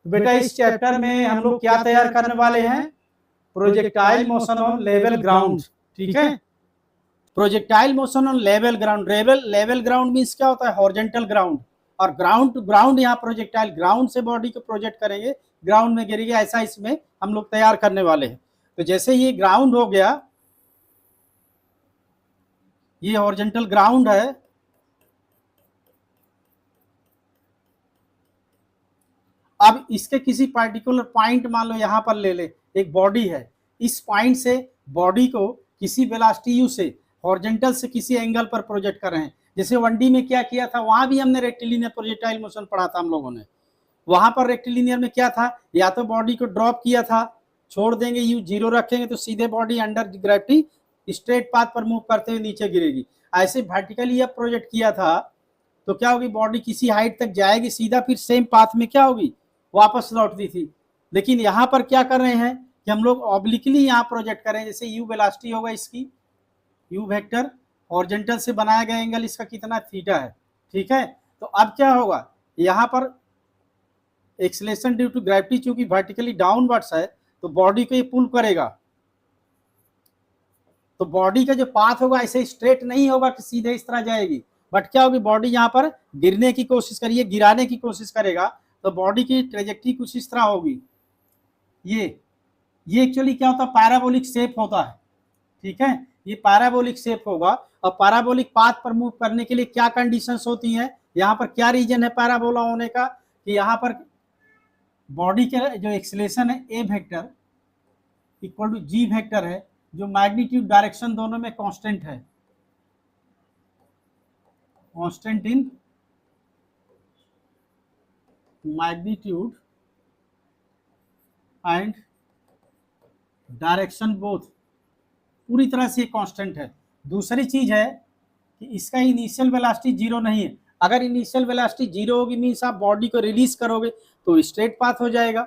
बेटा इस चैप्टर में हम लोग क्या तैयार करने वाले हैं, projectile motion on level ground. ठीक है, projectile motion on level ground. Level ground means क्या होता है, हॉरिजॉन्टल ग्राउंड, और ग्राउंड यहाँ प्रोजेक्टाइल ग्राउंड से बॉडी को प्रोजेक्ट करेंगे, ग्राउंड में गिरेगी, ऐसा इसमें हम लोग तैयार करने वाले हैं। तो जैसे ये ग्राउंड हो गया, ये हॉरिजॉन्टल ग्राउंड है, अब इसके किसी पार्टिकुलर पॉइंट मान लो यहां पर ले ले, एक बॉडी है, इस पॉइंट से बॉडी को किसी वेलोसिटी u से हॉरिजॉन्टल से किसी एंगल पर प्रोजेक्ट कर रहे हैं। जैसे 1D में क्या किया था, वहां भी हमने रेक्टिलिनियर प्रोजेक्टाइल मोशन पढ़ा था हम लोगों ने। वहां पर रेक्टिलिनियर में क्या था, या तो बॉडी को ड्रॉप किया था, छोड़ देंगे u 0 रखेंगे तो सीधे body under gravity straight path पर मूव करते हुए नीचे गिरेगी। ऐसे वर्टिकली अब प्रोजेक्ट किया था तो क्या होगी, बॉडी किसी हाइट तक जाएगी सीधा, फिर सेम पाथ में क्या होगी, वापस लौटती थी। लेकिन यहाँ पर क्या कर रहे हैं कि हम लोग ऑब्लिकली यहाँ प्रोजेक्ट करें, जैसे यू वेलोसिटी होगा इसकी, यू वेक्टर हॉरिजॉन्टल से बनाया गया एंगल इसका कितना, थीटा है। ठीक है, तो अब क्या होगा, यहाँ पर एक्सेलरेशन ड्यू टू ग्रेविटी चूंकि वर्टिकली डाउनवर्ड्स है तो बॉडी को ये पुल करेगा, तो बॉडी का जो पाथ होगा ऐसे स्ट्रेट नहीं होगा कि सीधे इस तरह जाएगी, बट क्या होगी, बॉडी यहाँ पर गिरने की कोशिश करिए, गिराने की कोशिश करेगा, तो बॉडी की ट्रेजेक्टरी कुछ इस तरह होगी। ये एक्चुअली क्या होता है, पैराबोलिक शेप होता है। ठीक है, ये पैराबोलिक शेप होगा, और पैराबोलिक पाथ पर मूव करने के लिए क्या कंडीशंस होती हैं, यहाँ पर क्या रीजन है पैराबोला होने का, कि यहाँ पर बॉडी के जो एक्सेलरेशन है a vector equal to g vector है, जो मैग्नीट्यूड डायरेक्शन दोनों में कांस्टेंट है, constant in magnitude and direction both, पूरी तरह से कांस्टेंट है। दूसरी चीज है कि इसका इनिशियल वेलोसिटी 0 नहीं है। अगर इनिशियल वेलोसिटी 0 होगी मीन्स आप बॉडी को रिलीज करोगे तो स्ट्रेट पाथ हो जाएगा,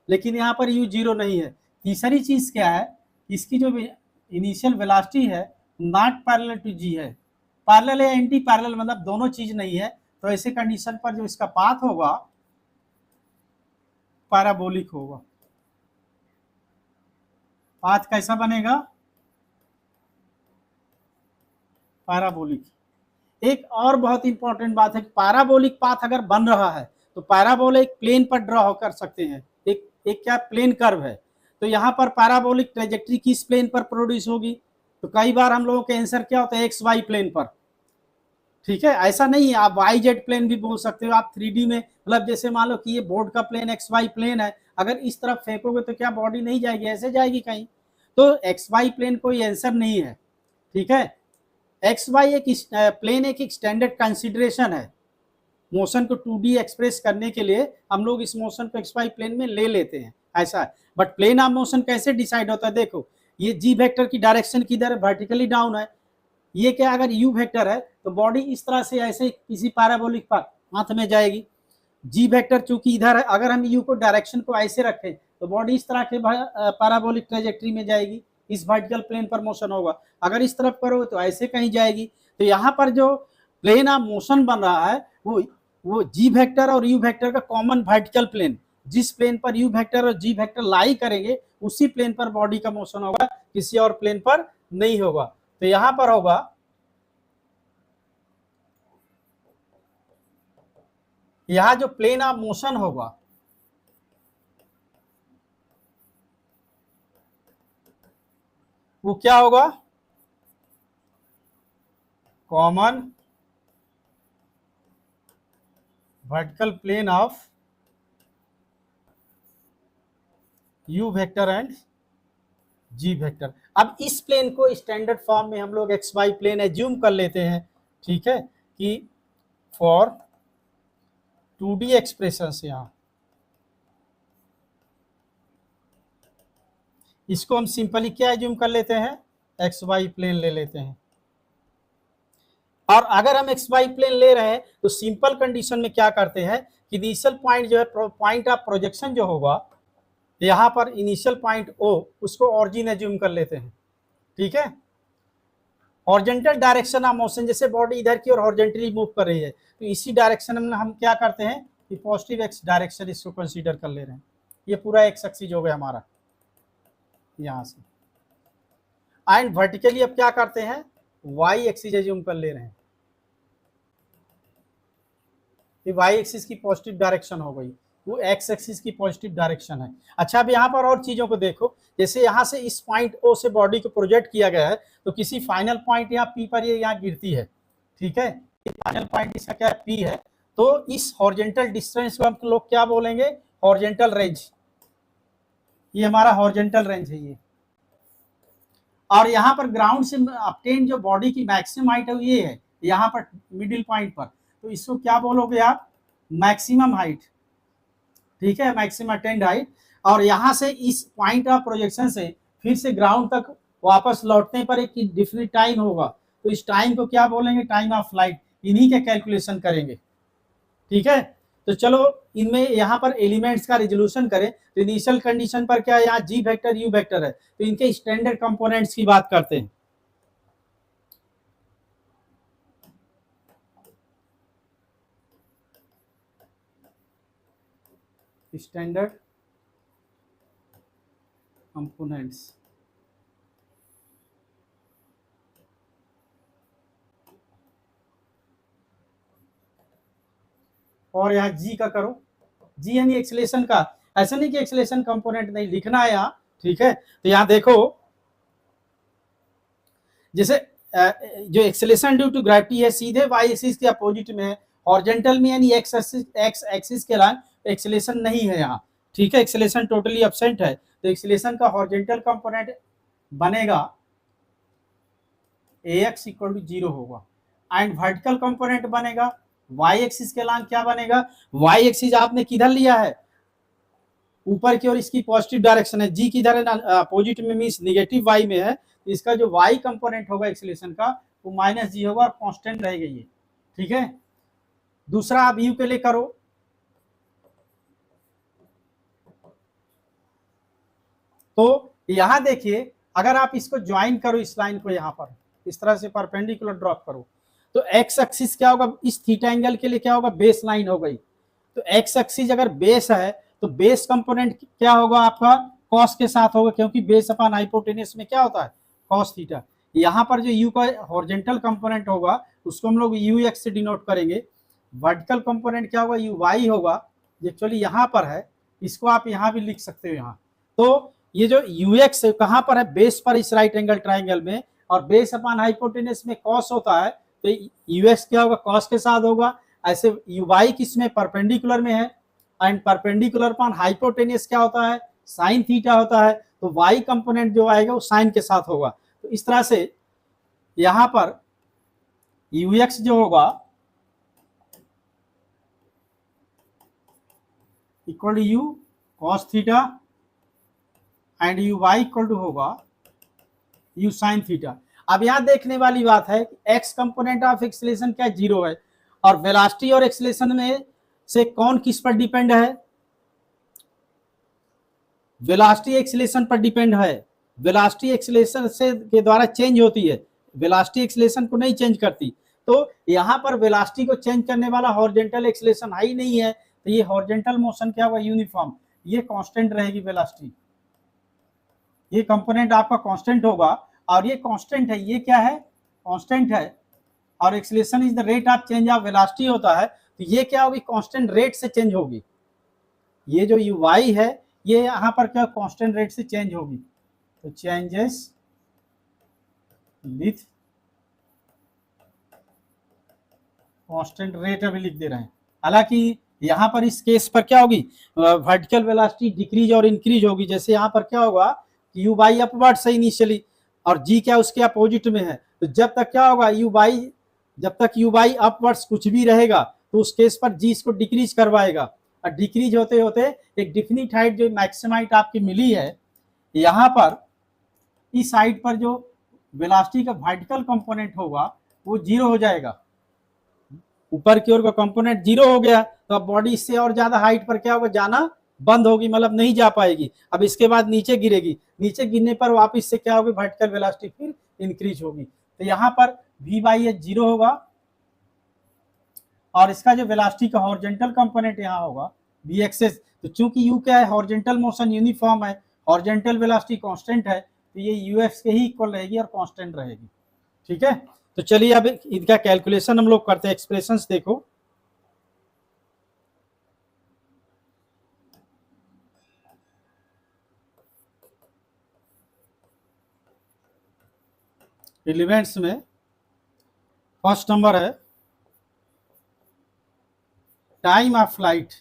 लेकिन यहाँ पर u 0 नहीं है। तीसरी चीज क्या है, इसकी जो इनिशियल वेलोसिटी है नॉट पैरेलल टू g है, पैरेलल या एंटी पैरेलल, मतलब दोनों चीज नहीं है। तो ऐसे कंडीशन पर जो इसका पाथ होगा पैराबोलिक होगा। पाथ कैसा बनेगा, पैराबोलिक। एक और बहुत इंपॉर्टेंट बात है कि पैराबोलिक पाथ अगर बन रहा है तो पैराबोला एक प्लेन पर ड्रॉ कर सकते हैं, एक क्या प्लेन कर्व है, तो यहाँ पर पैराबोलिक ट्रेजेक्ट्री किस प्लेन पर प्रोड्यूस होगी, तो कई बार हम लोगों के आंसर क्या होता है, एक्स वाई प्लेन पर। ठीक है, ऐसा नहीं है, आप वाई जेड प्लेन भी बोल सकते हो। आप 3D में, मतलब जैसे मान लो कि ये बोर्ड का प्लेन एक्स वाई प्लेन है, अगर इस तरफ फेंकोगे तो क्या बॉडी नहीं जाएगी, ऐसे जाएगी कहीं, तो एक्स वाई प्लेन कोई आंसर नहीं है। ठीक है, एक्स वाई एक प्लेन एक स्टैंडर्ड कंसिडरेशन है, मोशन को 2D एक्सप्रेस करने के लिए हम लोग इस मोशन को एक्स वाई प्लेन में ले लेते हैं, ऐसा है। बट प्लेन ऑफ मोशन कैसे डिसाइड होता है, देखो ये जी वेक्टर की डायरेक्शन किधर है, वर्टिकली डाउन है। ये क्या, अगर यू वेक्टर है तो बॉडी इस तरह से ऐसे किसी पैराबोलिक पाथ में जाएगी। जी वेक्टर चूंकि इधर है, अगर हम यू को डायरेक्शन को ऐसे रखें तो बॉडी इस तरह के पैराबोलिक ट्रेजेक्ट्री में जाएगी, इस वर्टिकल प्लेन पर मोशन होगा। अगर इस तरफ करो तो ऐसे कहीं जाएगी। तो यहाँ पर जो प्लेन ऑफ मोशन बन रहा है वो जी वेक्टर और यू वेक्टर का कॉमन वर्टिकल प्लेन, जिस प्लेन पर यू वेक्टर और जी वेक्टर लाई करेंगे उसी प्लेन पर बॉडी का मोशन होगा, किसी और प्लेन पर नहीं होगा। तो यहां पर होगा यहां जो प्लेन ऑफ मोशन होगा वो क्या होगा, common vertical plane of u vector and g vector. अब इस प्लेन को स्टैंडर्ड फॉर्म में हम लोग एक्स वाई प्लेन एज्यूम कर लेते हैं। ठीक है, कि फॉर 2D एक्सप्रेशन से यहां इसको हम सिंपली क्या एज्यूम कर लेते हैं, एक्स वाई प्लेन ले लेते हैं। और अगर हम एक्स वाई प्लेन ले रहे हैं तो सिंपल कंडीशन में क्या करते हैं कि इनिशियल पॉइंट जो है, पॉइंट ऑफ प्रोजेक्शन जो होगा यहाँ पर इनिशियल पॉइंट ओ, उसको ऑरिजिन एज्यूम कर लेते हैं। ठीक है, हॉरिजॉन्टल डायरेक्शन ऑफ मोशन, जैसे बॉडी इधर की और हॉरिजॉन्टली मूव कर रही है तो इसी डायरेक्शन में हम क्या करते हैं, कि पॉजिटिव एक्स डायरेक्शन इसको कंसीडर कर ले रहे हैं। ये पूरा एक्स एक्सिस हो गया हमारा यहाँ से। एंड वर्टिकली अब क्या करते हैं, वाई एक्सिस एज्यूम कर ले रहे हैं। ये वाई एक्सिस की पॉजिटिव डायरेक्शन हो गई, वो एक्स एक्सिस की पॉजिटिव डायरेक्शन है। अच्छा, अब यहाँ पर और चीजों को देखो, जैसे यहाँ से इस पॉइंट ओ से बॉडी को प्रोजेक्ट किया गया है, तो किसी फाइनल पॉइंट या पी पर ये यहाँ गिरती है, ठीक है, फाइनल पॉइंट इसका क्या है, पी है। तो इस हॉरिजॉन्टल डिस्टेंस को हम लोग क्या बोलेंगे, हॉरिजॉन्टल रेंज। ये हमारा हॉरिजॉन्टल रेंज है ये। और यहाँ पर ग्राउंड से ऑब्टेन जो बॉडी की मैक्सिमम हाइट है ये है, यहाँ पर मिडिल पॉइंट पर, तो इसको क्या बोलोगे आप, मैक्सिमम हाइट, ठीक है, मैक्सिमम अटेंड हाइट। और यहाँ से इस पॉइंट ऑफ प्रोजेक्शन से फिर से ग्राउंड तक वापस लौटने पर एक डिफिनिट टाइम होगा, तो इस टाइम को क्या बोलेंगे, टाइम ऑफ फ्लाइट। इन्हीं के कैलकुलेशन करेंगे, ठीक है। तो चलो इनमें यहाँ पर एलिमेंट्स का रिजोल्यूशन करें, तो इनिशियल कंडीशन पर क्या है, यहाँ जी वेक्टर यू वेक्टर है, तो इनके स्टैंडर्ड कंपोनेंट्स की बात करते हैं। स्टैंडर्ड कंपोनेंट्स, और यहाँ जी का करो, जी यानी एक्सेलेरेशन का। ऐसा नहीं कि एक्सेलेरेशन कंपोनेंट नहीं लिखना है यहाँ, ठीक है। तो यहाँ देखो, जैसे जो एक्सेलेरेशन ड्यू टू ग्रेविटी है सीधे वाई एक्सिस के अपोजिट में है, हॉरिजॉन्टल में यानी एक्स एक्सिस के लाइन एक्सेलेरेशन नहीं है यहाँ, ठीक है, एक्सेलेरेशन टोटली एब्सेंट है। तो एक्सेलेरेशन का हॉरिजॉन्टल कंपोनेंट बनेगा ax इक्वल टू 0 होगा, एंड वर्टिकल कंपोनेंट बनेगा y एक्सिस के लाइन क्या बनेगा, y एक्सिस आपने किधर लिया है, ऊपर की ओर, इसकी पॉजिटिव डायरेक्शन है, g किधर है, अपोजिट में मींस नेगेटिव y में है, तो इसका जो y कंपोनेंट होगा एक्सेलेरेशन का वो -g होगा और कांस्टेंट रहेगा ये, ठीक है। दूसरा आप u के लिए करो, तो यहां देखिए, अगर आप इसको ज्वाइन करो इस लाइन को, यहां पर इस तरह से परपेंडिकुलर ड्रॉप करो, तो एक्स एक्सिस क्या होगा, इस थीटा एंगल के लिए क्या होगा, बेस लाइन हो गई। तो एक्स एक्सिस अगर बेस है तो बेस कंपोनेंट क्या होगा आपका, कॉस के साथ होगा, क्योंकि बेस अपॉन हाइपोटेनस में क्या होता है, कॉस थीटा। यहाँ पर जो यू का हॉरिजॉन्टल कंपोनेंट होगा उसको हम लोग यू एक्स से डिनोट करेंगे। वर्टिकल कंपोनेंट क्या होगा, यू वाई होगा, एक्चुअली यहाँ पर है, इसको आप यहाँ भी लिख सकते हो यहाँ। तो ये जो यू एक्स कहाँ पर है, बेस पर, इस राइट एंगल ट्राइंगल में, और बेस अपॉन हाइपोटेनस में कॉस होता है, तो यू एक्स क्या होगा, कॉस के साथ होगा। ऐसे यू वाई किसमें, परपेंडिकुलर में है, एंड परपेंडिकुलर अपॉन हाइपोटेनस क्या होता है, साइन थीटा होता है, तो वाई कंपोनेंट जो आएगा वो साइन के साथ होगा। तो इस तरह से यहाँ पर यू एक्स जो होगा equal to u cos theta, and u y equal to होगा यू साइन थीटा। अब यहाँ देखने वाली बात है कि एक्स कंपोनेंट ऑफ एक्सेलेरेशन क्या 0 है, और वेलोसिटी और एक्सेलेरेशन में से कौन किस पर डिपेंड है, वेलोसिटी एक्सेलेरेशन पर डिपेंड है। वेलोसिटी एक्सेलेरेशन से के द्वारा चेंज होती है, वेलोसिटी एक्सेलेरेशन को नहीं चेंज करती। तो यहाँ पर वेलोसिटी को चेंज करने वाला हॉरिजॉन्टल एक्सेलेरेशन है ही नहीं है, तो ये हॉरिजॉन्टल मोशन क्या होगा, यूनिफॉर्म, ये कांस्टेंट रहेगी वेलोसिटी, ये कंपोनेंट आपका कांस्टेंट होगा, और ये कांस्टेंट है, ये क्या है, कांस्टेंट है, और acceleration is the rate of change of velocity होता है, तो ये क्या होगी, कांस्टेंट रेट से चेंज होगी। ये जो यू वाई है ये यहाँ पर क्या कांस्टेंट रेट से चेंज होगी, तो चेंजेस विथ कांस्टेंट रेट अभी लिख दे रहे हैं। हालांकि यहाँ पर इस केस पर क्या होगी, वर्टिकल वेलोसिटी डिक्रीज और इंक्रीज होगी। जैसे यहाँ पर क्या होगा, यू वाई अपवर्ड से इनिशियली, और जी क्या उसके अपोजिट में है, तो जब तक क्या होगा, यू वाई, जब तक यू वाई अपवर्ड्स कुछ भी रहेगा तो उस केस पर जी इसको डिक्रीज करवाएगा, और डिक्रीज होते होते एक डिफिनिट हाइट जो मैक्सिमम हाइट आपकी मिली है, यहाँ पर इस हाइट पर जो वेलोसिटी का वर्टिकल कंपोनेंट होगा वो 0 हो जाएगा, ऊपर की ओर का कंपोनेंट 0 हो गया, तो अब बॉडी इससे और ज्यादा हाइट पर क्या होगा, जाना बंद होगी, मतलब नहीं जा पाएगी। अब इसके बाद नीचे गिरेगी, नीचे गिरने पर वापस से क्या होगी, वर्टिकल वेलोसिटी फिर इंक्रीज होगी। तो यहाँ पर वी बाई एच 0 होगा, और इसका जो वेलोसिटी का हॉरिजॉन्टल कंपोनेंट यहाँ होगा v एक्सेस, तो चूंकि u क्या है, हॉरिजॉन्टल मोशन यूनिफॉर्म है, हॉरिजॉन्टल वेलोसिटी कांस्टेंट है, तो ये ux के ही इक्वल रहेगी और कांस्टेंट रहेगी। ठीक है, तो चलिए अब इनका कैलकुलेशन हम लोग करते हैं। एक्सप्रेशंस देखो, एलिमेंट्स में फर्स्ट नंबर है टाइम ऑफ फ्लाइट।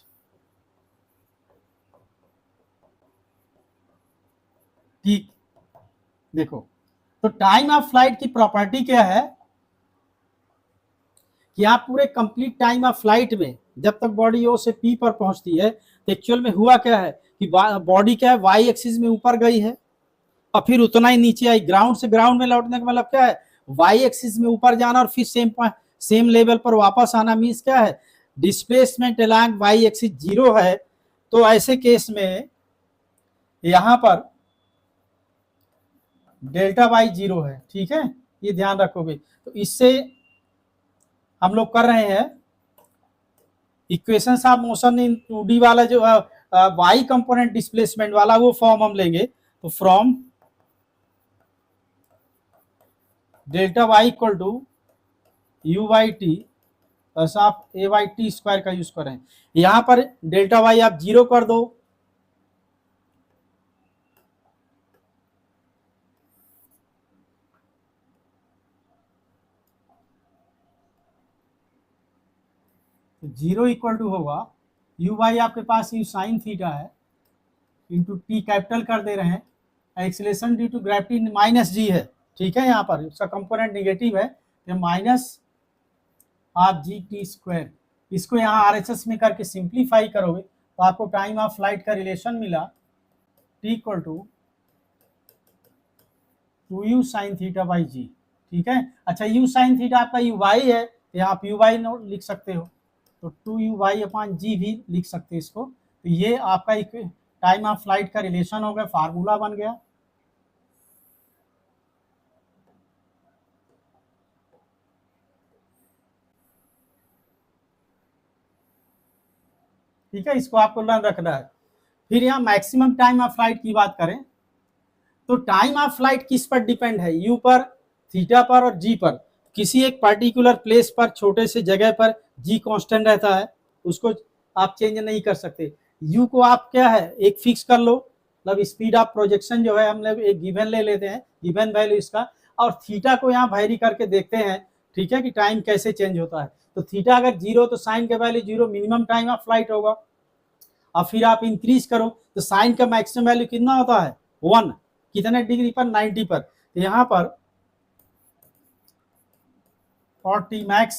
ठीक, देखो तो टाइम ऑफ फ्लाइट की प्रॉपर्टी क्या है कि आप पूरे कंप्लीट टाइम ऑफ फ्लाइट में जब तक बॉडी ओ से पी पर पहुंचती है, तो एक्चुअल में हुआ क्या है कि बॉडी क्या है, वाई एक्सिस में ऊपर गई है और फिर उतना ही नीचे आई। ग्राउंड से ग्राउंड में लौटने का मतलब क्या है, वाई एक्सिस में ऊपर जाना और फिर सेम लेवल पर वापस आना। मीन्स क्या है, डिस्प्लेसमेंट अलोंग वाई एक्सिस 0 है। तो ऐसे केस में यहां पर डेल्टा वाई 0 है। ठीक है, ये ध्यान रखोगे। तो इससे हम लोग कर रहे हैं equation of motion in 2D वाला जो वाई कंपोनेंट डिस्प्लेसमेंट वाला वो फॉर्म हम लेंगे। तो from delta y equal to u by t plus आप ए बाई टी स्क्वायर का यूज करें। यहां पर डेल्टा वाई आप 0 कर दो, तो 0 इक्वल टू होगा यू बाई, आपके पास यू साइन थीटा है, इंटू टी कैपिटल कर दे रहे हैं, acceleration due to gravity minus g है। ठीक है, यहाँ पर उसका कंपोनेंट निगेटिव है, तो minus half g t square. इसको यहाँ आरएचएस में करके सिंप्लीफाई करोगे तो आपको टाइम ऑफ फ्लाइट का रिलेशन मिला t equal to 2u sign theta by g. ठीक है, अच्छा u साइन थीटा आपका यू वाई है, तो यहाँ आप यू वाई लिख सकते हो, तो 2u वाई अपॉन जी भी लिख सकते हैं इसको। तो ये आपका एक टाइम ऑफ फ्लाइट का रिलेशन हो गया, फार्मूला बन गया। ठीक है, इसको आपको लर्न रखना है। फिर यहाँ मैक्सिमम टाइम ऑफ फ्लाइट की बात करें तो टाइम ऑफ फ्लाइट किस पर डिपेंड है, यू पर, थीटा पर और जी पर। किसी एक पर्टिकुलर प्लेस पर, छोटे से जगह पर जी कांस्टेंट रहता है, उसको आप चेंज नहीं कर सकते। यू को आप क्या है, एक फिक्स कर लो, मतलब स्पीड ऑफ प्रोजेक्शन जो है हम लोग एक गिवन ले लेते हैं, गिवन वैल्यू इसका, और थीटा को यहाँ वैरी करके देखते हैं। ठीक है, कि टाइम कैसे चेंज होता है। तो थीटा अगर 0 तो साइन का value 0, minimum time of flight होगा। और फिर आप इंक्रीज करो तो साइन का मैक्सिमम वैल्यू कितना होता है, 1। कितने डिग्री पर, 90 पर। तो यहाँ पर और t max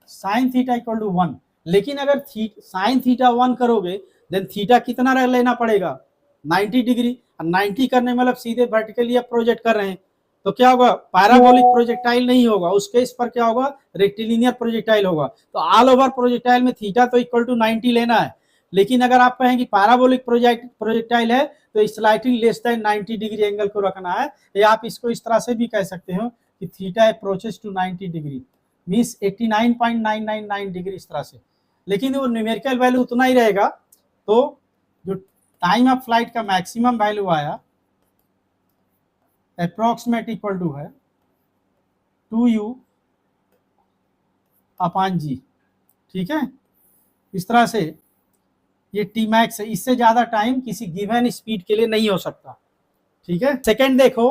sin theta equal to 1। लेकिन अगर साइन थीटा 1 करोगे देन थीटा कितना रह लेना पड़ेगा, 90 डिग्री। 90 करने में मतलब सीधे वर्टिकली आप प्रोजेक्ट कर रहे हैं, तो क्या होगा, पैराबोलिक प्रोजेक्टाइल नहीं होगा, उसके इस पर क्या होगा, रेक्टिलिनियर प्रोजेक्टाइल होगा। तो ऑल ओवर प्रोजेक्टाइल में थीटा तो इक्वल टू 90 लेना है। लेकिन अगर आप कहें कि पैराबोलिक प्रोजेक्टाइल है तो slightly less than 90 degree angle को रखना है। या आप इसको इस तरह से भी कह सकते हो कि theta approaches to 90 degree, means 89.999 degree, इस तरह से। लेकिन वो न्यूमेरिकल वैल्यू उतना ही रहेगा। तो जो टाइम ऑफ फ्लाइट का मैक्सिमम वैल्यू आया अप्रोक्सीमेट इक्वल टू है 2u अपॉन जी। ठीक है, इस तरह से ये टी मैक्स है, इससे ज्यादा टाइम किसी गिवन स्पीड के लिए नहीं हो सकता। ठीक है, सेकंड देखो,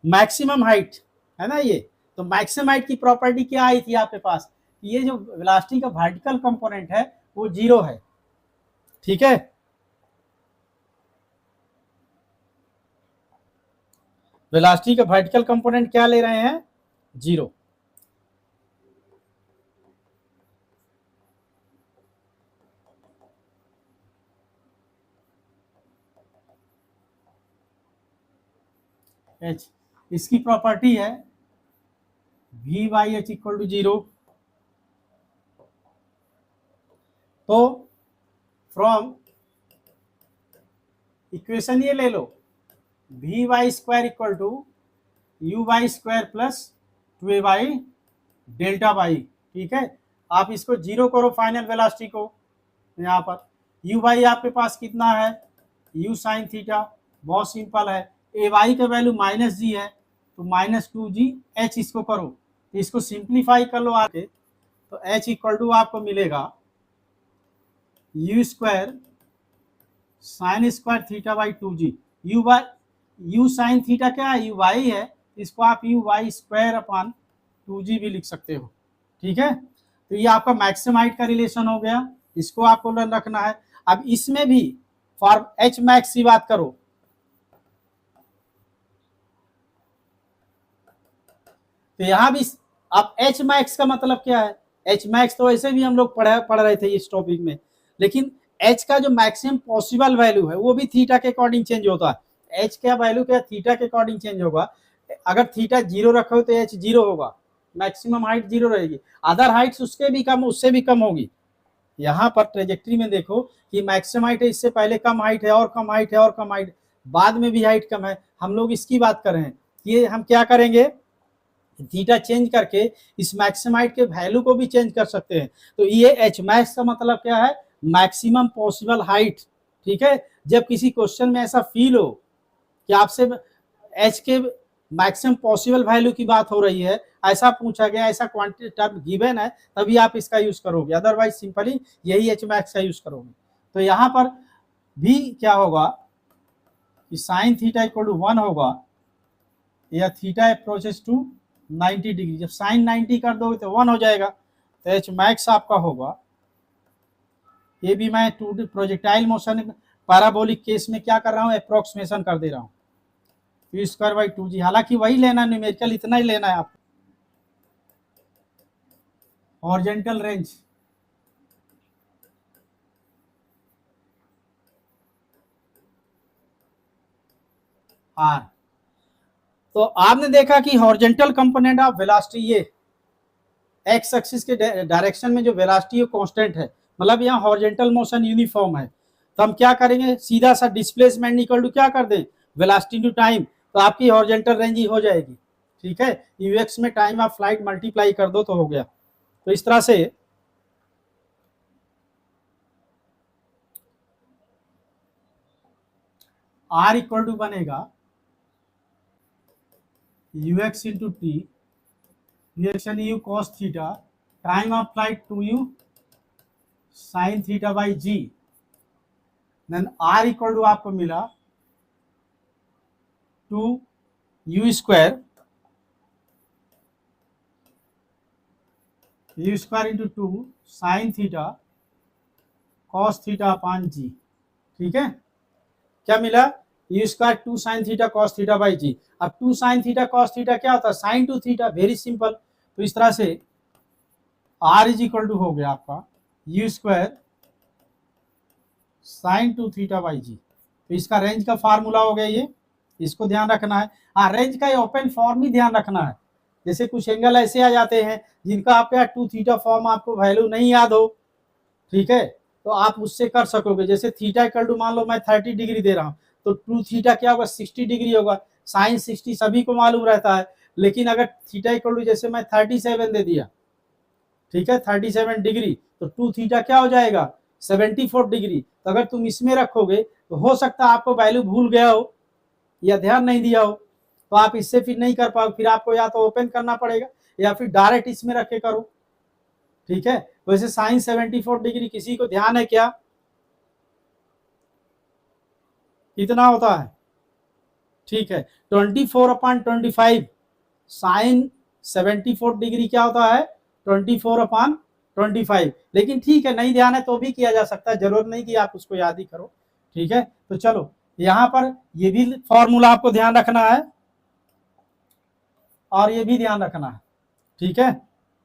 मैक्सिमम हाइट है ना ये। तो मैक्सिमम हाइट की प्रॉपर्टी क्या आई थी आपके पास, ये जो वेलोसिटी का वर्टिकल कंपोनेंट है वो 0 है। ठीक है, वेलोसिटी का वर्टिकल कंपोनेंट क्या ले रहे हैं, 0। एच, इसकी प्रॉपर्टी है v y H equal to 0। तो फ्रॉम इक्वेशन ये ले लो, v y square equal to u y square plus 2a by delta y. ठीक है, आप इसको जीरो करो फाइनल वेलोसिटी को, यहाँ पर यू वाई आपके पास कितना है, यू साइन थीटा, बहुत सिंपल है, ए वाई का वैल्यू माइनस जी है तो माइनस 2g एच, इसको करो तो इसको सिंप्लीफाई कर लो आके, तो एच इक्वल टू आपको मिलेगा you square sin square theta by 2g। You sine theta क्या है, यू वाई है, इसको आप you y square upon 2g भी लिख सकते हो। ठीक है, तो ये आपका मैक्सिमम हाइट का रिलेशन हो गया, इसको आपको रखना है। अब इसमें भी फॉर एच मैक्स की बात करो, तो यहां भी अब एच मैक्स का मतलब क्या है, एच मैक्स तो ऐसे भी हम लोग पढ़ रहे थे इस टॉपिक में, लेकिन एच का जो मैक्सिमम पॉसिबल वैल्यू है वो भी थीटा के अकॉर्डिंग चेंज होता है। एच का वैल्यू क्या थीटा के अकॉर्डिंग चेंज होगा, अगर थीटा जीरो रखो तो एच जीरो होगा, मैक्सिमम हाइट जीरो रहेगी, अदर हाइट्स उसके भी कम, उससे भी कम होगी। यहाँ पर ट्रेजेक्ट्री में देखो कि मैक्सिमम हाइट है, इससे पहले कम हाइट है और कम हाइट है और कम हाइट, बाद में भी हाइट कम है, हम लोग इसकी बात कर रहे हैं। ये हम क्या करेंगे, थीटा चेंज करके इस मैक्सिमम हाइट के वैल्यू को भी चेंज कर सकते हैं। तो ये एच मैक्स का मतलब क्या है, मैक्सिमम पॉसिबल हाइट। ठीक है, जब किसी क्वेश्चन में ऐसा फील हो कि आपसे एच के मैक्सिमम पॉसिबल वैल्यू की बात हो रही है, ऐसा पूछा गया, ऐसा क्वांटिटी टर्म गिवन है, तभी आप इसका यूज करोगे, अदरवाइज सिंपली यही एच मैक्स का यूज करोगे। तो यहाँ पर भी क्या होगा कि साइन थीटा इक्वल टू 1 होगा, या थीटा अप्रोचेस टू 90 डिग्री, जब साइन 90 कर दोगे तो 1 हो जाएगा, तो एच मैक्स आपका होगा, ये भी मैं प्रोजेक्टाइल मोशन पैराबोलिक केस में क्या कर रहा हूँ, अप्रोक्सीमेशन कर दे रहा हूँ, यू स्क्वायर बाई 2g, हालांकि वही लेना, न्यूमेरिकल इतना ही लेना है आपको। हॉरिजॉन्टल रेंज, आर, तो आपने देखा कि हॉरिजॉन्टल कंपोनेंट ऑफ वेलोसिटी, ये एक्स एक्सिस के डायरेक्शन में जो वेलोसिटी है कांस्टेंट है, मतलब यहाँ हॉरिजॉन्टल मोशन यूनिफॉर्म है, तो हम क्या करेंगे, सीधा सा डिस्प्लेसमेंट इक्वल टू क्या कर दें, वेलोसिटी टू टाइम, तो आपकी हॉरिजॉन्टल रेंज ही हो जाएगी। ठीक है, यूएक्स में टाइम ऑफ फ्लाइट मल्टीप्लाई कर दो तो हो गया। तो इस तरह से आर इक्वल टू बनेगा यूएक्स इंटू टी, यूएक्स यानी u cos theta, time of flight 2u sign theta by g, then R equal to आपको मिला 2u square, u square into 2 sine theta cos theta upon g. ठीक है, क्या मिला, u square 2 sine theta cos theta by g. अब 2 sine theta cos theta क्या होता है, sine two theta, very simple. तो इस तरह से आर इज इक्वल टू हो गया आपका u square sine two theta by g. तो इसका रेंज का फार्मूला हो गया ये, इसको ध्यान रखना है। हाँ, रेंज का ओपन फॉर्म ही ध्यान रखना है, जैसे कुछ एंगल ऐसे आ जाते हैं जिनका आपके यहाँ 2 थीटा फॉर्म आपको वैल्यू नहीं याद हो, ठीक है, तो आप उससे कर सकोगे। जैसे थीटा इक्वल टू मान लो मैं 30 डिग्री दे रहा हूँ, तो 2 थीटा क्या होगा, 60 डिग्री होगा। साइन 60 सभी को मालूम रहता है, लेकिन अगर थीटा इक्वल टू जैसे मैं 37 दे दिया, ठीक है, 37 डिग्री, तो 2 थीटा क्या हो जाएगा, 74 डिग्री। तो अगर तुम इसमें रखोगे तो हो सकता है आपको वैल्यू भूल गया हो या ध्यान नहीं दिया हो, तो आप इससे फिर नहीं कर पाओगे, फिर आपको या तो ओपन करना पड़ेगा या फिर डायरेक्ट इसमें रख के करो। ठीक है, वैसे साइन 74 डिग्री किसी को ध्यान है क्या, कितना होता है? ठीक है, 24/25 साइन 74 डिग्री क्या होता है, 24/25। लेकिन ठीक है, नहीं ध्यान है तो भी किया जा सकता है, जरूरत नहीं कि आप उसको याद ही करो। ठीक है, तो चलो यहां पर ये भी फॉर्मूला आपको ध्यान रखना है और ये भी ध्यान रखना है। ठीक है,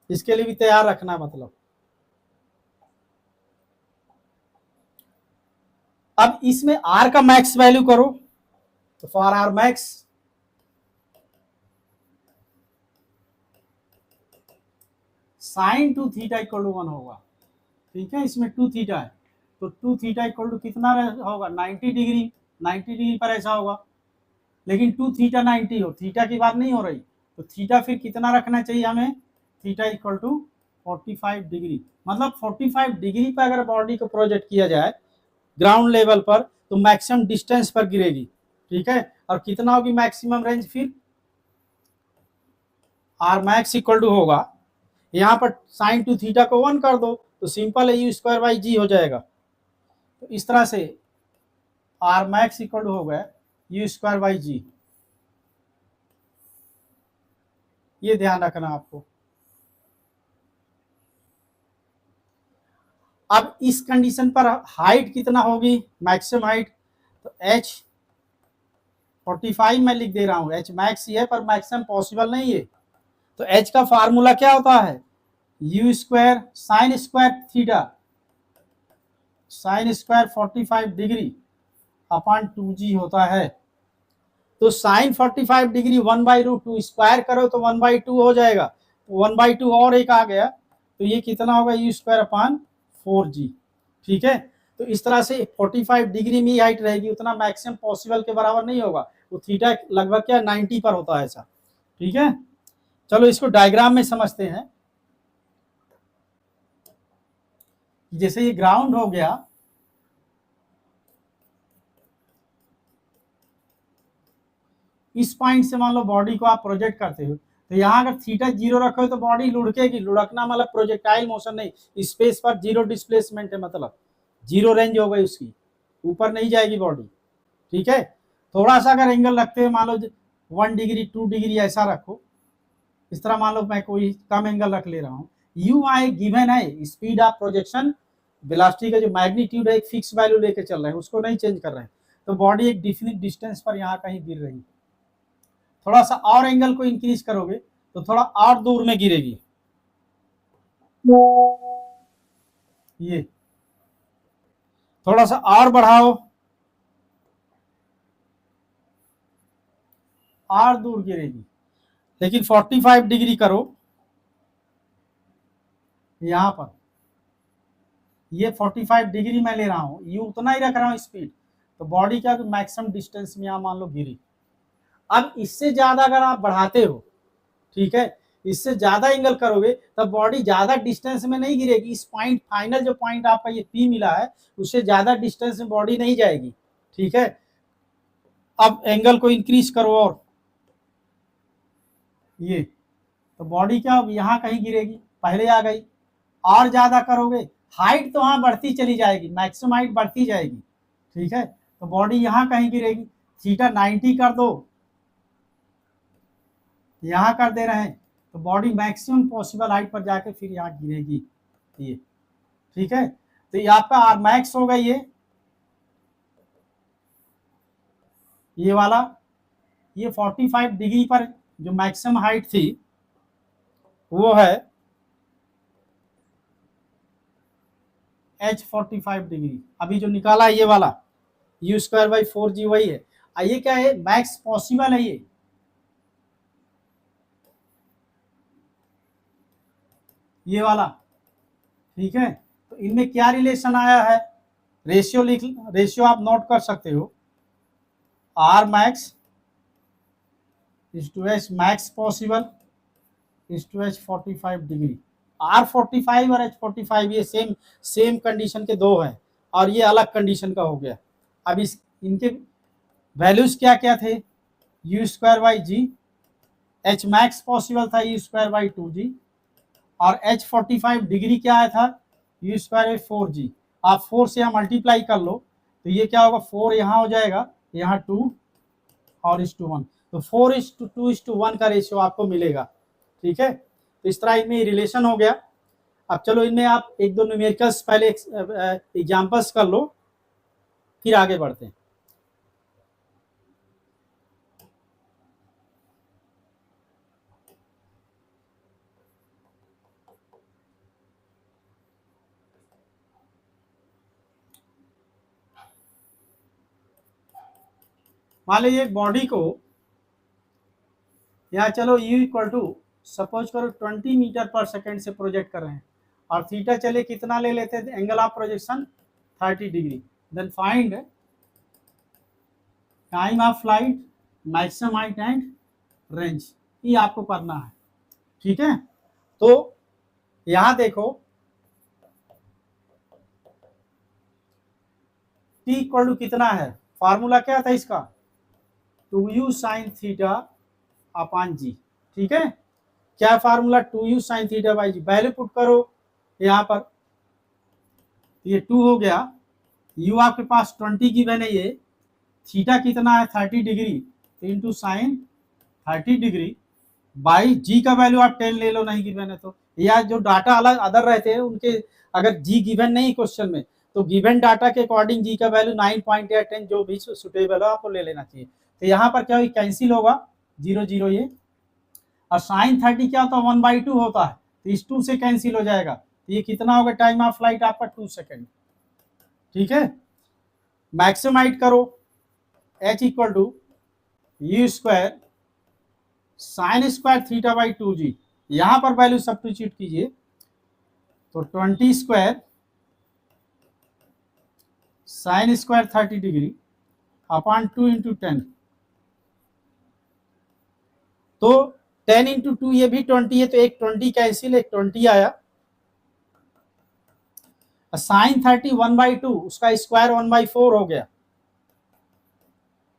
इसके लिए भी तैयार रखना है। मतलब अब इसमें आर का मैक्स वैल्यू करो, तो for R max sin 2 theta equal to 1 होगा। ठीक है, इसमें 2 थीटा है, तो 2 थीटा इक्वल टू कितना होगा, 90 डिग्री। 90 डिग्री पर ऐसा होगा, लेकिन 2 थीटा 90 हो, थीटा की बात नहीं हो रही, तो थीटा फिर कितना रखना चाहिए हमें, थीटा इक्वल टू 45 डिग्री। मतलब 45 डिग्री पर अगर बॉडी को प्रोजेक्ट किया जाए ग्राउंड लेवल पर तो मैक्सिमम डिस्टेंस पर गिरेगी, ठीक है। और कितना होगी मैक्सिमम रेंज, फिर आर मैक्स इक्वल टू होगा, यहाँ पर साइन टू थीटा को 1 कर दो तो सिंपल है यू स्क्वायर बाई जी हो जाएगा। तो इस तरह से आर मैक्स इक्वल टू हो गया यू स्क्वायर बाई जी, ये ध्यान रखना आपको। अब इस कंडीशन पर हाइट कितना होगी मैक्सिमम हाइट, तो h 45 मैं लिख दे रहा हूं, h मैक्स ही है पर मैक्सिमम पॉसिबल नहीं है। तो h का फार्मूला क्या होता है, you square sine theta sine square 45 degree upon 2g होता है। तो साइन 45 डिग्री 1/√2 स्क्वायर करो तो 1/2 हो जाएगा, 1/2 और एक आ गया तो ये कितना होगा यू स्क्वायर अपॉन 4g, ठीक है। तो इस तरह से 45 डिग्री में हाइट रहेगी, उतना मैक्सिमम पॉसिबल के बराबर नहीं होगा, वो थीटा लगभग क्या 90 पर होता है ऐसा, ठीक है। चलो इसको डायग्राम में समझते हैं। जैसे ये ग्राउंड हो गया, इस पॉइंट से मान लो बॉडी को आप प्रोजेक्ट करते हो, तो यहाँ अगर थीटा 0 रखो तो बॉडी लुढ़केगी, लुढ़कना मतलब प्रोजेक्टाइल मोशन नहीं, स्पेस पर 0 डिस्प्लेसमेंट है, मतलब 0 रेंज हो गई उसकी, ऊपर नहीं जाएगी बॉडी, ठीक है। थोड़ा सा अगर एंगल रखते हो, मान लो 1 डिग्री 2 डिग्री ऐसा रखो, इस तरह मान लो मैं कोई कम एंगल रख ले रहा हूँ, यू आई गिवन है, स्पीड ऑफ प्रोजेक्शन वेलोसिटी का जो मैग्नीट्यूड है एक फिक्स वैल्यू लेके चल रहे हैं, उसको नहीं चेंज कर रहे हैं, तो बॉडी एक डिफिनिट डिस्टेंस पर यहाँ कहीं गिर रही है। थोड़ा सा और एंगल को इंक्रीज करोगे तो थोड़ा और दूर में गिरेगी, ये थोड़ा सा और बढ़ाओ और दूर गिरेगी, लेकिन 45 डिग्री करो यहां पर, ये 45 डिग्री मैं ले रहा हूं, ये उतना ही रख रहा हूं स्पीड, तो बॉडी क्या मैक्सिमम डिस्टेंस में यहां मान लो गिरी। अब इससे ज्यादा अगर आप बढ़ाते हो, ठीक है, इससे ज्यादा एंगल करोगे तब बॉडी ज्यादा डिस्टेंस में नहीं गिरेगी, इस पॉइंट फाइनल जो पॉइंट आपका ये पी मिला है उससे ज्यादा डिस्टेंस में बॉडी नहीं जाएगी, ठीक है। अब एंगल को इंक्रीज करो और ये, तो बॉडी क्या यहाँ कहीं गिरेगी, पहले आ गई, और ज्यादा करोगे हाइट तो वहां बढ़ती चली जाएगी, मैक्सिमम हाइट बढ़ती जाएगी, ठीक है। तो बॉडी यहाँ कहीं गिरेगी, थीटा 90 कर दो, यहाँ कर दे रहे हैं, तो बॉडी मैक्सिमम पॉसिबल हाइट पर जाके फिर यहाँ गिरेगी, ये ठीक है। तो ये आपका आर मैक्स होगा, ये वाला, ये 45 डिग्री पर जो मैक्सिमम हाइट थी वो है h 45 डिग्री, अभी जो निकाला ये वाला यू स्क्वायर बाई 4g वही है। ये क्या है, मैक्स पॉसिबल है ये वाला, ठीक है। तो इनमें क्या रिलेशन आया है, रेशियो लिख, रेशियो आप नोट कर सकते हो, R max is to H max possible is to H 45 degree. R 45 और एच 45 ये सेम कंडीशन के दो हैं, और ये अलग कंडीशन का हो गया। अब इस इनके वैल्यूज क्या क्या थे, u square by g, H max possible था यू स्क्वायर बाई 2g, और एच 45 डिग्री क्या आया था यू स्क्वायर बाई 4g। आप 4 से यहाँ मल्टीप्लाई कर लो तो ये क्या होगा, 4 यहाँ हो जाएगा, यहाँ 2 और 1:1, तो 4:2:1 का रेशियो आपको मिलेगा, ठीक है। तो इस तरह इनमें रिलेशन हो गया। अब चलो इनमें आप एक दो न्यूमेरिकल्स पहले एग्जांपल्स कर लो, फिर आगे बढ़ते हैं। मान लीजिए एक बॉडी को यहाँ चलो u इक्वल टू सपोज करो 20 मीटर पर सेकेंड से प्रोजेक्ट कर रहे हैं, और थीटा चले कितना ले लेते हैं angle of projection 30 degree, then find time of flight maximum height and range, ये आपको करना है। ठीक है, तो यहां देखो t इक्वल टू कितना है, फार्मूला क्या था इसका, 2u साइन थीटा अपान जी। ठीक है, क्या formula, 2u sign theta by g. Value put करो यहाँ पर, ये 2 हो गया, u आपके पास 20 गिवन है, ये थीटा कितना है 30 डिग्री, तो इंटू साइन 30 डिग्री बाई जी का वैल्यू आप 10 ले लो, नहीं गिवन है तो, या जो डाटा अलग अदर रहते हैं उनके अगर जी गिवन नहीं क्वेश्चन में, तो गिवन डाटा के अकॉर्डिंग जी का वैल्यू 9 या 10 जो भी सुटेबल हो आपको ले लेना चाहिए। तो यहाँ पर क्या हुई, कैंसिल होगा 0 0 ये, और साइन 30 क्या होता है 1/2 होता है, तो इस 2 से कैंसिल हो जाएगा, तो ये कितना होगा, टाइम ऑफ फ्लाइट आपका 2 सेकेंड। ठीक है, मैक्सिमम हाइट करो, h equal to u square sin square theta by 2g, यहां पर वैल्यू सब्स्टिट्यूट कीजिए, तो 20 square sin square 30 degree upon 2 into 10, तो 10 इंटू 2 ये भी 20 है, तो एक 20 कैंसिल, एक 20 आया, साइन 30 1/2 उसका स्क्वायर 1/4 हो गया।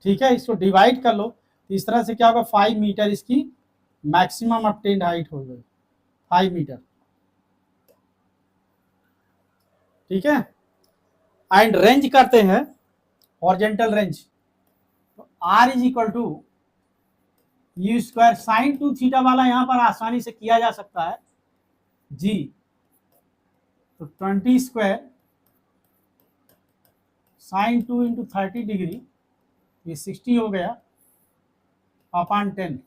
ठीक है, इसको डिवाइड कर लो, तो इस तरह से क्या होगा 5 मीटर इसकी मैक्सिमम ऑब्टेन्ड हाइट हो गई, 5 मीटर। ठीक है, एंड रेंज करते हैं हॉरिजॉन्टल रेंज, तो r is equal to u square sin 2 theta वाला यहां पर आसानी से किया जा सकता है जी, तो 20 स्क्वायर साइन 2 इंटू 30 डिग्री, ये 60 हो गया अपॉन 10।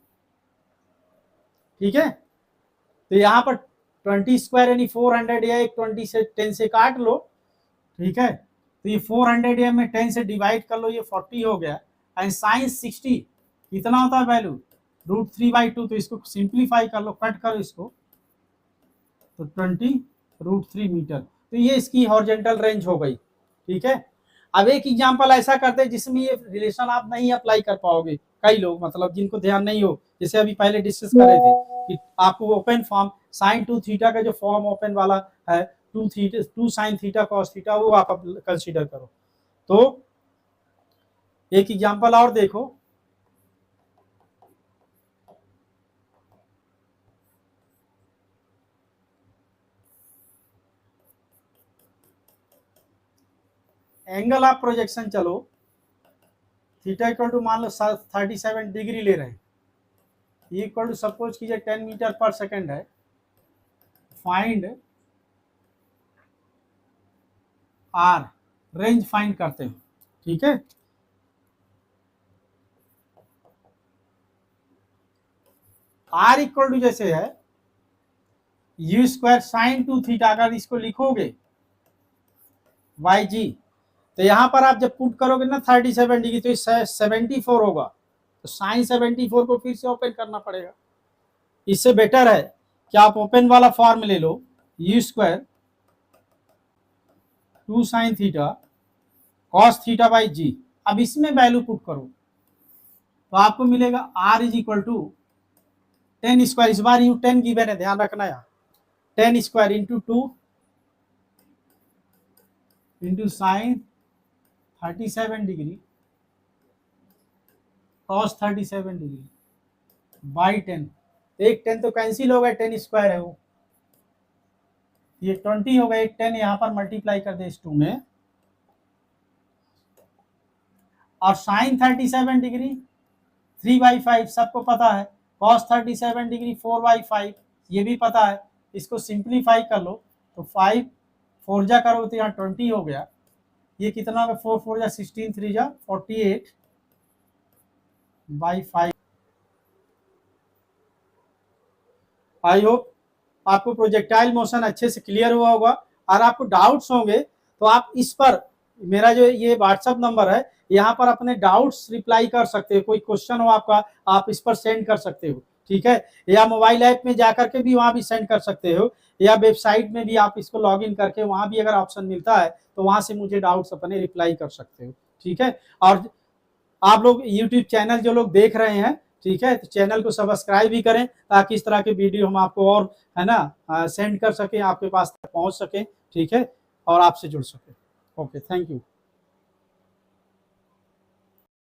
ठीक है, तो यहाँ पर 20 स्क्वायर यानी 400 या एक 20 से 10 से काट लो। ठीक है, तो ये 400 या में 10 से डिवाइड कर लो, ये 40 हो गया, एंड साइन 60 कितना होता है वैल्यू, √3/2, तो इसको सिंप्लीफाई कर लो, कट करो इसको, तो 20 √3 मीटर, तो ये इसकी हॉरिजॉन्टल रेंज हो गई। ठीक है, अब एक एग्जांपल ऐसा करते हैं जिसमें ये रिलेशन आप नहीं अप्लाई कर पाओगे, कई लोग मतलब जिनको ध्यान नहीं हो, जैसे अभी पहले डिस्कस कर रहे थे कि आपको ओपन फॉर्म साइन 2 थीटा का जो फॉर्म ओपन वाला है 2 साइन थीटा कॉस थीटा, वो आप कंसीडर करो। तो एक एग्जांपल और देखो, एंगल ऑफ प्रोजेक्शन, चलो थीटा इक्वल टू मान लो 37 डिग्री ले रहे हैं, ये इक्वल टू सपोज कीजिए 10 मीटर पर सेकेंड है, फाइंड आर, रेंज फाइंड करते हैं। ठीक है, आर इक्वल टू जैसे है यू स्क्वायर साइन 2 थीटा, अगर इसको लिखोगे वाई जी, तो यहां पर आप जब पुट करोगे ना 37 डिग्री, तो 74 होगा, तो साइन 74 को फिर से ओपन करना पड़ेगा। इससे बेटर है कि आप ओपन वाला फॉर्म ले लो, u square 2 sine theta cos theta by g, अब इसमें वैल्यू पुट करो, तो आपको मिलेगा R is equal to 10 square, इस बार यू 10 गिवन है, ध्यान रखना यार, 10 square into 2 into sine 37 degree cos 37 degree by 10, एक 10 तो कैंसिल हो गया, 10 स्क्वायर है वो, ये 20 हो गया, एक 10 यहाँ पर मल्टीप्लाई कर दे इस 2 में, और साइन 37 डिग्री 3/5 सबको पता है, कॉस 37 डिग्री 4/5 ये भी पता है, इसको सिंप्लीफाई कर लो, तो 5 4 जा करो तो यहाँ 20 हो गया, ये कितना होगा 4 4 जा 16 3 जा 48/5। आई होप आपको प्रोजेक्टाइल मोशन अच्छे से क्लियर हुआ होगा, और आपको डाउट्स होंगे तो आप इस पर, मेरा जो ये व्हाट्सएप नंबर है, यहाँ पर अपने डाउट्स रिप्लाई कर सकते हो, कोई क्वेश्चन हो आपका आप इस पर सेंड कर सकते हो। ठीक है, या मोबाइल ऐप में जाकर के भी वहाँ भी सेंड कर सकते हो, या वेबसाइट में भी आप इसको लॉग इन करके वहाँ भी अगर ऑप्शन मिलता है तो वहाँ से मुझे डाउट्स अपने रिप्लाई कर सकते हो। ठीक है, और आप लोग यूट्यूब चैनल जो लोग देख रहे हैं, ठीक है, तो चैनल को सब्सक्राइब भी करें ताकि इस तरह के वीडियो हम आपको और है ना सेंड कर सकें, आपके पास तक पहुंच सके, ठीक है, और आपसे जुड़ सके। Okay, thank you.